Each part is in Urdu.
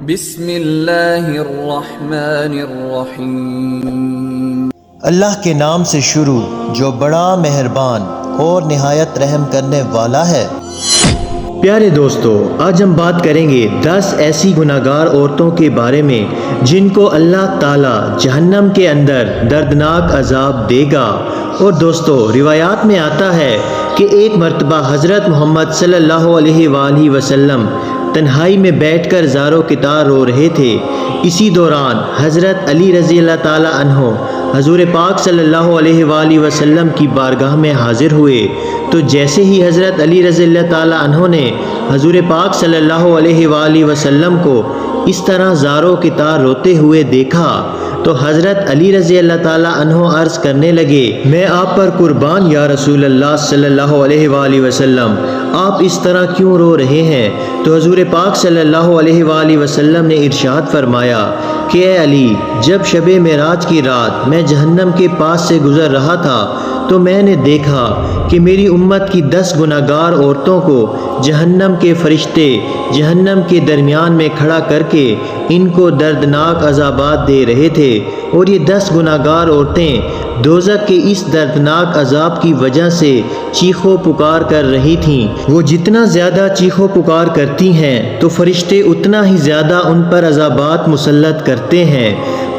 بسم اللہ الرحمن الرحیم۔ اللہ کے نام سے شروع جو بڑا مہربان اور نہایت رحم کرنے والا ہے۔ پیارے دوستو، آج ہم بات کریں گے 10 ایسی گناہگار عورتوں کے بارے میں جن کو اللہ تعالی جہنم کے اندر دردناک عذاب دے گا۔ اور دوستو، روایات میں آتا ہے کہ ایک مرتبہ حضرت محمد صلی اللہ علیہ وآلہ وسلم تنہائی میں بیٹھ کر زارو کتار رو رہے تھے۔ اسی دوران حضرت علی رضی اللہ تعالی عنہ حضور پاک صلی اللہ علیہ وآلہ وسلم کی بارگاہ میں حاضر ہوئے، تو جیسے ہی حضرت علی رضی اللہ تعالی عنہ نے حضور پاک صلی اللہ علیہ وآلہ وسلم کو اس طرح زارو کتار روتے ہوئے دیکھا تو حضرت علی رضی اللہ تعالی عنہ عرض کرنے لگے، میں آپ پر قربان یا رسول اللہ صلی اللہ علیہ وآلہ وسلم، آپ اس طرح کیوں رو رہے ہیں؟ تو حضور پاک صلی اللہ علیہ وآلہ وسلم نے ارشاد فرمایا کہ اے علی، جب شب معراج کی رات میں جہنم کے پاس سے گزر رہا تھا تو میں نے دیکھا کہ میری امت کی 10 گناہگار عورتوں کو جہنم کے فرشتے جہنم کے درمیان میں کھڑا کر کے ان کو دردناک عذابات دے رہے تھے، اور یہ 10 گناہگار عورتیں دوزخ کے اس دردناک عذاب کی وجہ سے چیخو پکار کر رہی تھیں۔ وہ جتنا زیادہ چیخو پکار کرتی ہیں تو فرشتے اتنا ہی زیادہ ان پر عذابات مسلط کرتے ہیں۔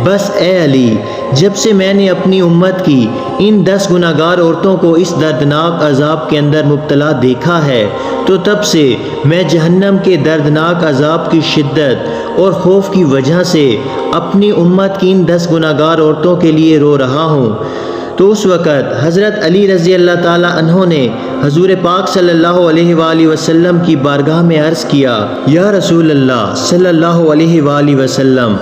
بس اے علی، جب سے میں نے اپنی امت کی ان 10 گناہگار عورتوں کو اس دردناک عذاب کے اندر مبتلا دیکھا ہے تو تب سے میں جہنم کے دردناک عذاب کی شدت اور خوف کی وجہ سے اپنی امت کی ان 10 گناہگار عورتوں کے لیے رو رہا ہوں۔ تو اس وقت حضرت علی رضی اللہ تعالی عنہ نے حضور پاک صلی اللہ علیہ وآلہ وسلم کی بارگاہ میں عرض کیا، یا رسول اللہ صلی اللہ علیہ وآلہ وسلم،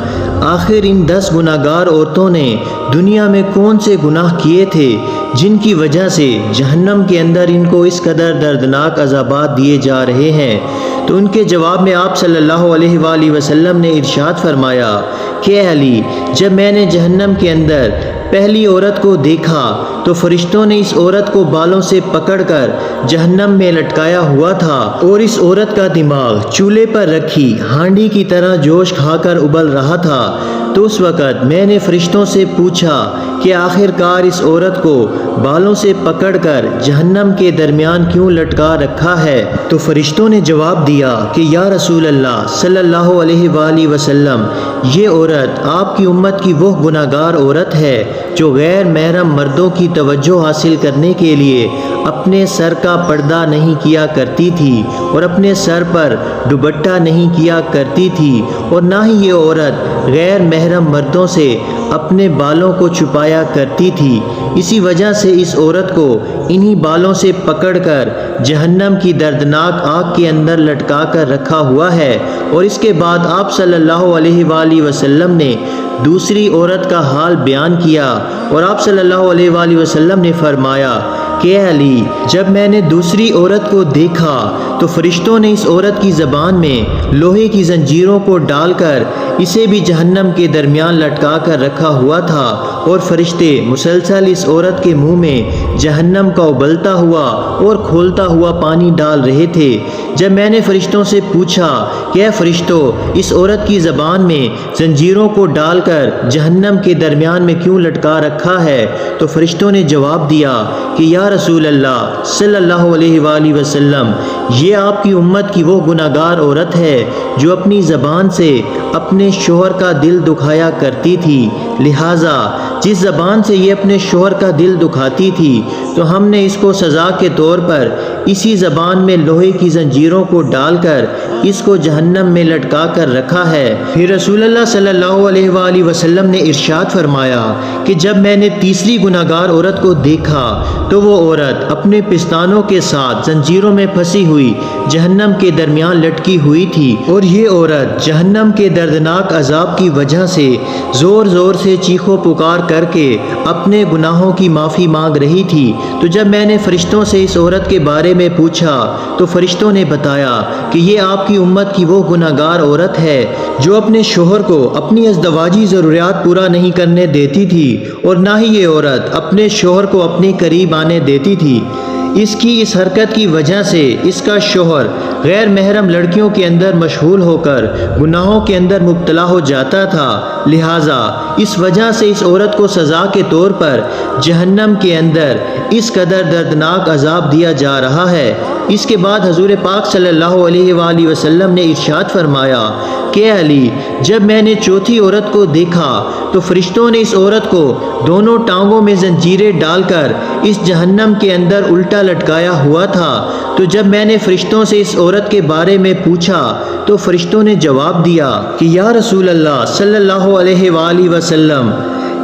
آخر ان 10 گناہگار عورتوں نے دنیا میں کون سے گناہ کیے تھے جن کی وجہ سے جہنم کے اندر ان کو اس قدر دردناک عذابات دیے جا رہے ہیں؟ تو ان کے جواب میں آپ صلی اللہ علیہ وآلہ وسلم نے ارشاد فرمایا کہ اے علی، جب میں نے جہنم کے اندر پہلی عورت کو دیکھا تو فرشتوں نے اس عورت کو بالوں سے پکڑ کر جہنم میں لٹکایا ہوا تھا، اور اس عورت کا دماغ چولہے پر رکھی ہانڈی کی طرح جوش کھا کر ابل رہا تھا۔ تو اس وقت میں نے فرشتوں سے پوچھا کہ آخر کار اس عورت کو بالوں سے پکڑ کر جہنم کے درمیان کیوں لٹکا رکھا ہے؟ تو فرشتوں نے جواب دیا کہ یا رسول اللہ صلی اللہ علیہ وآلہ وسلم، یہ عورت آپ کی امت کی وہ گناہگار عورت ہے جو غیر محرم مردوں کی توجہ حاصل کرنے کے لیے اپنے سر کا پردہ نہیں کیا کرتی تھی اور اپنے سر پر دوپٹہ نہیں کیا کرتی تھی، اور نہ ہی یہ عورت غیر محرم مردوں سے اپنے بالوں کو چھپایا کرتی تھی۔ اسی وجہ سے اس عورت کو انہی بالوں سے پکڑ کر جہنم کی دردناک آگ کے اندر لٹکا کر رکھا ہوا ہے۔ اور اس کے بعد آپ صلی اللہ علیہ وآلہ وسلم نے دوسری عورت کا حال بیان کیا، اور آپ صلی اللہ علیہ وآلہ وسلم نے فرمایا کہ اے علی، جب میں نے دوسری عورت کو دیکھا تو فرشتوں نے اس عورت کی زبان میں لوہے کی زنجیروں کو ڈال کر اسے بھی جہنم کے درمیان لٹکا کر رکھا ہوا تھا، اور فرشتے مسلسل اس عورت کے منہ میں جہنم کا ابلتا ہوا اور کھولتا ہوا پانی ڈال رہے تھے۔ جب میں نے فرشتوں سے پوچھا کہ اے فرشتوں، اس عورت کی زبان میں زنجیروں کو ڈال کر جہنم کے درمیان میں کیوں لٹکا رکھا ہے؟ تو فرشتوں نے جواب دیا کہ یا رسول اللہ صلی اللہ علیہ وآلہ وسلم، یہ آپ کی امت کی وہ گناہگار عورت ہے جو اپنی زبان سے اپنے شوہر کا دل دکھایا کرتی تھی، لہٰذا جس زبان سے یہ اپنے شوہر کا دل دکھاتی تھی تو ہم نے اس کو سزا کے طور پر اسی زبان میں لوہے کی زنجیروں کو ڈال کر اس کو جہنم میں لٹکا کر رکھا ہے۔ پھر رسول اللہ صلی اللہ علیہ وآلہ وسلم نے ارشاد فرمایا کہ جب میں نے تیسری گناہگار عورت کو دیکھا تو وہ عورت اپنے پستانوں کے ساتھ زنجیروں میں پھنسی ہوئی جہنم کے درمیان لٹکی ہوئی تھی، اور یہ عورت جہنم کے دردناک عذاب کی وجہ سے زور زور سے چیخو پکار کر کے اپنے گناہوں کی معافی مانگ رہی تھی۔ تو جب میں نے فرشتوں سے اس عورت کے بارے میں پوچھا تو فرشتوں نے بتایا کہ یہ آپ کی امت کی وہ گناہگار عورت ہے جو اپنے شوہر کو اپنی ازدواجی ضروریات پورا نہیں کرنے دیتی تھی، اور نہ ہی یہ عورت اپنے شوہر کو اپنے قریب آنے دیتی تھی۔ اس کی اس حرکت کی وجہ سے اس کا شوہر غیر محرم لڑکیوں کے اندر مشغول ہو کر گناہوں کے اندر مبتلا ہو جاتا تھا، لہٰذا اس وجہ سے اس عورت کو سزا کے طور پر جہنم کے اندر اس قدر دردناک عذاب دیا جا رہا ہے۔ اس کے بعد حضور پاک صلی اللہ علیہ وآلہ وسلم نے ارشاد فرمایا کہ علی، جب میں نے چوتھی عورت کو دیکھا تو فرشتوں نے اس عورت کو دونوں ٹانگوں میں زنجیریں ڈال کر اس جہنم کے اندر الٹا لٹکایا ہوا تھا۔ تو جب میں نے فرشتوں سے اس عورت کے بارے میں پوچھا تو فرشتوں نے جواب دیا کہ یا رسول اللہ صلی اللہ علیہ وآلہ وسلم،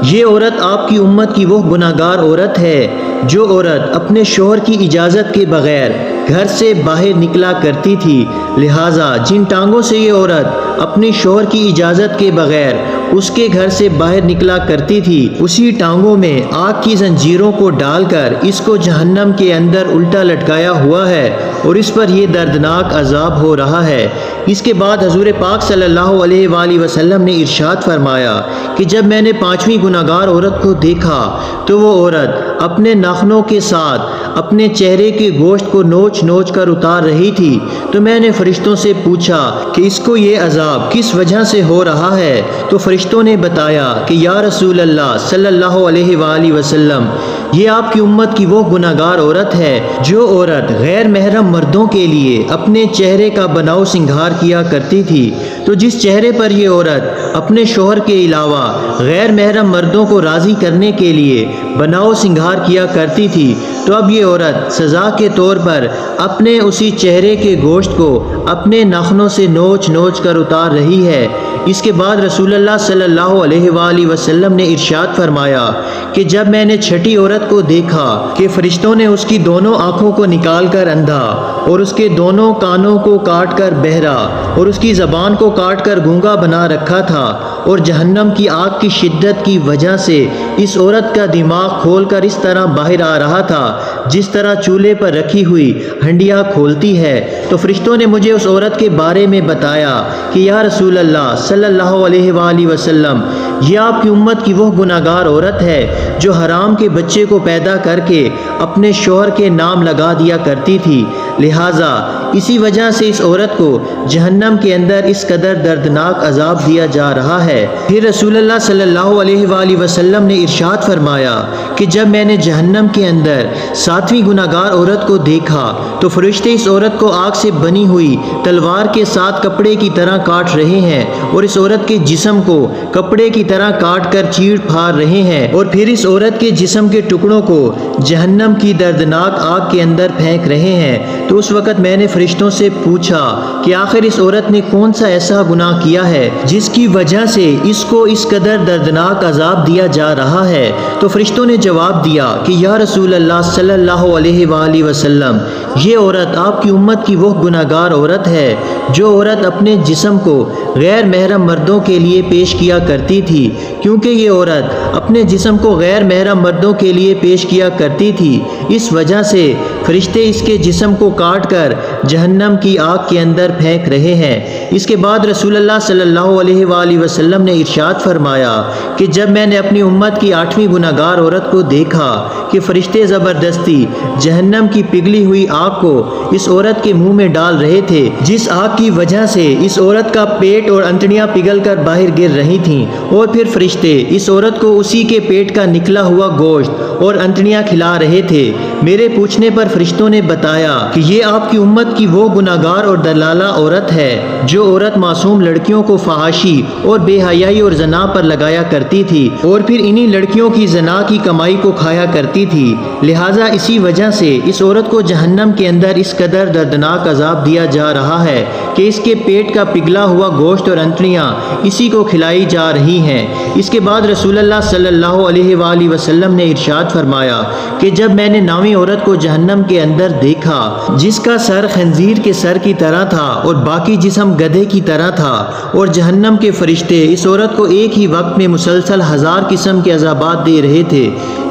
یہ عورت آپ کی امت کی وہ گناہگار عورت ہے جو عورت اپنے شوہر کی اجازت کے بغیر گھر سے باہر نکلا کرتی تھی، لہٰذا جن ٹانگوں سے یہ عورت اپنے شوہر کی اجازت کے بغیر اس کے گھر سے باہر نکلا کرتی تھی، اسی ٹانگوں میں آگ کی زنجیروں کو ڈال کر اس کو جہنم کے اندر الٹا لٹکایا ہوا ہے اور اس پر یہ دردناک عذاب ہو رہا ہے۔ اس کے بعد حضور پاک صلی اللہ علیہ وآلہ وسلم نے ارشاد فرمایا کہ جب میں نے پانچویں گناہگار عورت کو دیکھا تو وہ عورت اپنے ناخنوں کے ساتھ اپنے چہرے کے گوشت کو نوچ نوچ کر اتار رہی تھی، تو میں نے فرشتوں سے پوچھا کہ اس کو یہ عذاب کس وجہ سے ہو رہا ہے؟ تو فرشتوں نے بتایا کہ یا رسول اللہ صلی اللہ علیہ وآلہ وسلم، یہ آپ کی امت کی وہ گناہگار عورت ہے جو عورت غیر محرم مردوں کے لیے اپنے چہرے کا بناؤ سنگھار کیا کرتی تھی، تو جس چہرے پر یہ عورت اپنے شوہر کے علاوہ غیر محرم مردوں کو راضی کرنے کے لیے بناؤ سنگھار کیا کرتی تھی، تو اب یہ عورت سزا کے طور پر اپنے اسی چہرے کے گوشت کو اپنے ناخنوں سے نوچ نوچ کر اتار رہی ہے۔ اس کے بعد رسول اللہ صلی اللہ علیہ وآلہ وسلم نے ارشاد فرمایا کہ جب میں نے چھٹی عورت کو دیکھا کہ فرشتوں نے اس کی دونوں آنکھوں کو نکال کر اندھا اور اس کے دونوں کانوں کو کاٹ کر بہرا اور اس کی زبان کو کاٹ کر گونگا بنا رکھا تھا، اور جہنم کی آگ کی شدت کی وجہ سے اس عورت کا دماغ کھول کر اس طرح باہر آ رہا تھا جس طرح چولہے پر رکھی ہوئی ہنڈیا کھولتی ہے، تو فرشتوں نے مجھے اس عورت کے بارے میں بتایا کہ یا رسول اللہ صلی اللہ علیہ وآلہ وسلم، یہ آپ کی امت کی وہ گناہگار عورت ہے جو حرام کے بچے کو پیدا کر کے اپنے شوہر کے نام لگا دیا کرتی تھی، لہٰذا اسی وجہ سے اس عورت کو جہنم کے اندر اس قدر دردناک عذاب دیا جا رہا ہے۔ پھر رسول اللہ صلی اللہ علیہ وآلہ وسلم نے ارشاد فرمایا کہ جب میں نے جہنم کے اندر ساتویں گناہگار عورت کو دیکھا تو فرشتے اس عورت کو آگ سے بنی ہوئی تلوار کے ساتھ کپڑے کی طرح کاٹ رہے ہیں اور اس عورت کے جسم کو کپڑے کی طرح کاٹ کر چیڑ پھاڑ رہے ہیں، اور پھر اس عورت کے جسم کے ٹکڑوں کو جہنم کی دردناک آگ کے اندر پھینک رہے ہیں۔ تو اس وقت میں نے فرشتوں سے پوچھا کہ آخر اس عورت نے کون سا ایسا گناہ کیا ہے جس کی وجہ سے اس کو اس قدر دردناک عذاب دیا جا رہا ہے؟ تو فرشتوں نے جواب دیا کہ یا رسول اللہ صلی اللہ علیہ وآلہ وسلم، یہ عورت آپ کی امت کی وہ گناہگار عورت ہے جو عورت اپنے جسم کو غیر محرم مردوں کے لیے پیش کیا کرتی تھی، کیونکہ یہ عورت اپنے جسم کو غیر محرم مردوں کے لیے پیش کیا کرتی تھی، اس وجہ سے فرشتے اس کے جسم کو کاٹ کر جہنم کی آگ کے اندر پھینک رہے ہیں۔ اس کے بعد رسول اللہ صلی اللہ علیہ وآلہ وسلم نے ارشاد فرمایا کہ جب میں نے اپنی امت کی آٹھویں گناہگار عورت کو دیکھا کہ فرشتے زبردستی جہنم کی پگھلی ہوئی آگ کو اس عورت کے منہ میں ڈال رہے تھے، جس آگ کی وجہ سے اس عورت کا پیٹ اور انتڑیاں پگھل کر باہر گر رہی تھیں، اور پھر فرشتے اس عورت کو اسی کے پیٹ کا نکلا ہوا گوشت اور انتڑیاں کھلا رہے تھے۔ میرے پوچھنے پر فرشتوں نے بتایا کہ یہ آپ کی امت کی وہ گناہگار اور دلالہ عورت ہے جو عورت معصوم لڑکیوں کو فحاشی اور بے حیائی اور زنا پر لگایا کرتی تھی اور پھر انہی لڑکیوں کی زنا کی کمائی کو کھایا کرتی تھی، لہٰذا اسی وجہ سے اس عورت کو جہنم کے اندر اس قدر دردناک عذاب دیا جا رہا ہے کہ اس کے پیٹ کا پگھلا ہوا گوشت اور انتڑیاں اسی کو کھلائی جا رہی ہیں۔ اس کے بعد رسول اللہ صلی اللہ علیہ وآلہ وسلم نے ارشاد فرمایا کہ جب میں نے ناویں عورت کو جہنم کے اندر دیکھا جس کا سر خنزیر کے سر کی طرح تھا اور باقی جسم گدھے کی طرح تھا، اور جہنم کے فرشتے اس عورت کو ایک ہی وقت میں مسلسل 1000 قسم کے عذابات دے رہے تھے،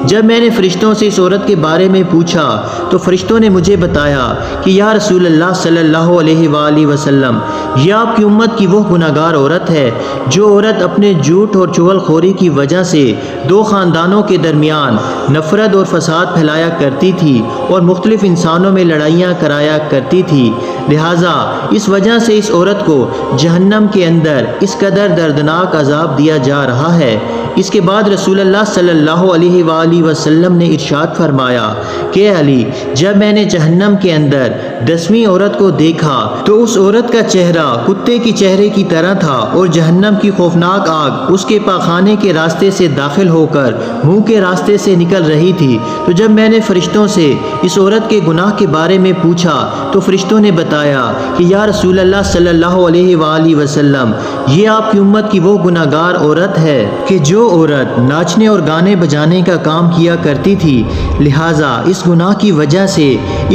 جب میں نے فرشتوں سے اس عورت کے بارے میں پوچھا تو فرشتوں نے مجھے بتایا کہ یا رسول اللہ صلی اللہ علیہ وآلہ وسلم، یہ آپ کی امت کی وہ گناہگار عورت ہے جو عورت اپنے جھوٹ اور چغل خوری کی وجہ سے دو خاندانوں کے درمیان نفرت اور فساد پھیلایا کرتی تھی اور مختلف انسانوں میں لڑائیاں کرایا کرتی تھی۔ لہٰذا اس وجہ سے اس عورت کو جہنم کے اندر اس قدر دردناک عذاب دیا جا رہا ہے۔ اس کے بعد رسول اللہ صلی اللہ علیہ وآلہ وسلم نے ارشاد فرمایا کہ علی، جب میں نے جہنم کے اندر 10ویں عورت کو دیکھا تو اس عورت کا چہرہ کتے کی چہرے کی طرح تھا اور جہنم کی خوفناک آگ اس کے پاخانے کے راستے سے داخل ہو کر منہ کے راستے سے نکل رہی تھی۔ تو جب میں نے فرشتوں سے اس عورت کے گناہ کے بارے میں پوچھا تو فرشتوں نے بتایا کہ یا رسول اللہ صلی اللہ علیہ وآلہ وسلم، یہ آپ کی امت کی وہ گناہگار عورت ہے کہ جو عورت ناچنے اور گانے بجانے کا کام کیا کرتی تھی، لہٰذا اس گناہ کی وجہ سے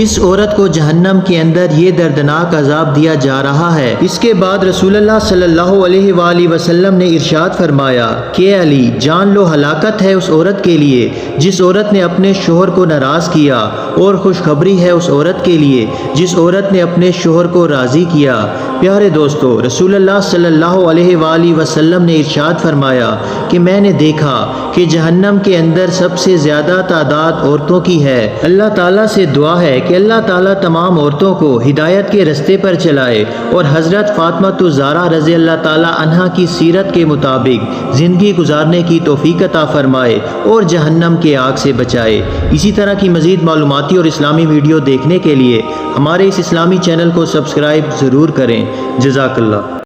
اس عورت کو جہنم کے اندر یہ دردناک عذاب دیا جا رہا ہے۔ اس کے بعد رسول اللہ صلی اللہ علیہ وآلہ وسلم نے ارشاد فرمایا کہ علی، جان لو ہلاکت ہے اس عورت کے لیے جس عورت نے اپنے شوہر کو ناراض کیا، اور خوشخبری ہے اس عورت کے لیے جس عورت نے اپنے شوہر کو راضی کیا۔ پیارے دوستو، رسول اللہ صلی اللہ علیہ وآلہ وسلم نے ارشاد فرمایا کہ میں نے دیکھا کہ جہنم کے اندر سب سے زیادہ تعداد عورتوں کی ہے۔ اللہ تعالیٰ سے دعا ہے کہ اللہ تعالیٰ تمام عورتوں کو ہدایت کے رستے پر چلائے اور حضرت فاطمہ الزہرا رضی اللہ تعالیٰ عنہا کی سیرت کے مطابق زندگی گزارنے کی توفیق عطا فرمائے اور جہنم کے آگ سے بچائے۔ اسی طرح کی مزید معلوماتی اور اسلامی ویڈیو دیکھنے کے لیے ہمارے اس اسلامی چینل کو سبسکرائب ضرور کریں۔ جزاک اللہ۔